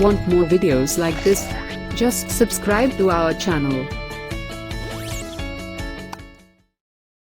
Want more videos like this? Just subscribe to our channel.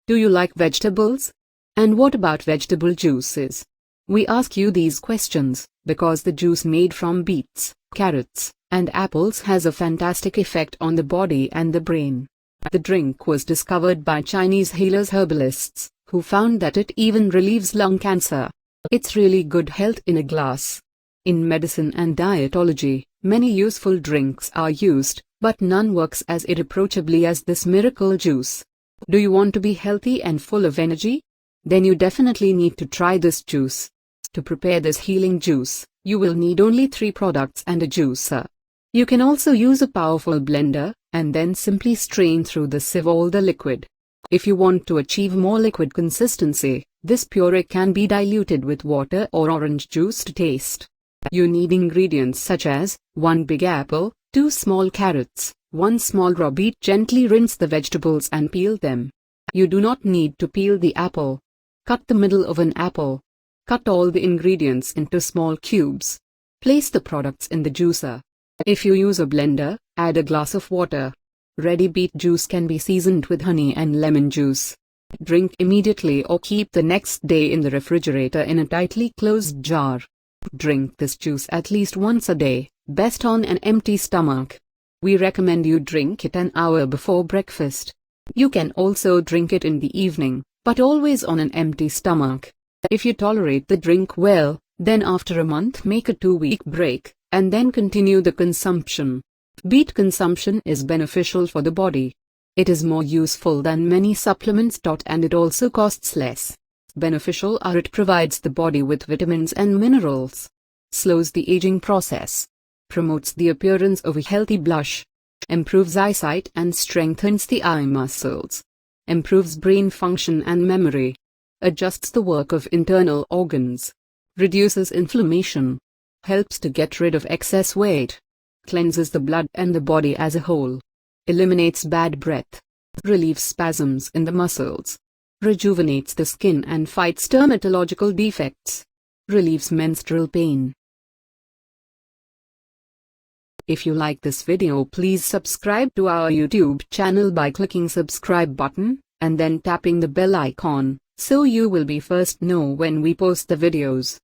Do you like vegetables? And what about vegetable juices? We ask you these questions because the juice made from beets, carrots, and apples has a fantastic effect on the body and the brain. The drink was discovered by Chinese healers herbalists, who found that it even relieves lung cancer. It's really good health in a glass. In medicine and dietology, many useful drinks are used, but none works as irreproachably as this miracle juice. Do you want to be healthy and full of energy? Then you definitely need to try this juice. To prepare this healing juice, you will need only 3 products and a juicer. You can also use a powerful blender, and then simply strain through the sieve all the liquid. If you want to achieve more liquid consistency, this puree can be diluted with water or orange juice to taste. You need ingredients such as 1 big apple, 2 small carrots, 1 small raw beet. Gently rinse the vegetables and peel them. You do not need to peel the apple. Cut the middle of an apple. Cut all the ingredients into small cubes. Place the products in the juicer. If you use a blender, add a glass of water. Ready beet juice can be seasoned with honey and lemon juice. Drink immediately or keep the next day in the refrigerator in a tightly closed jar. Drink this juice at least once a day, best on an empty stomach. We recommend you drink it an hour before breakfast. You can also drink it in the evening, but always on an empty stomach. If you tolerate the drink well, then after a month make a 2-week break, and then continue the consumption. Beet consumption is beneficial for the body. It is more useful than many supplements. And it also costs less. Beneficial are it provides the body with vitamins and minerals. Slows the aging process. Promotes the appearance of a healthy blush. Improves eyesight and strengthens the eye muscles. Improves brain function and memory. Adjusts the work of internal organs. Reduces inflammation. Helps to get rid of excess weight. Cleanses the blood and the body as a whole. Eliminates bad breath. Relieves spasms in the muscles. Rejuvenates the skin and fights dermatological defects. Relieves menstrual pain. If you like this video, please subscribe to our YouTube channel by clicking subscribe button, and then tapping the bell icon, so you will be first know when we post the videos.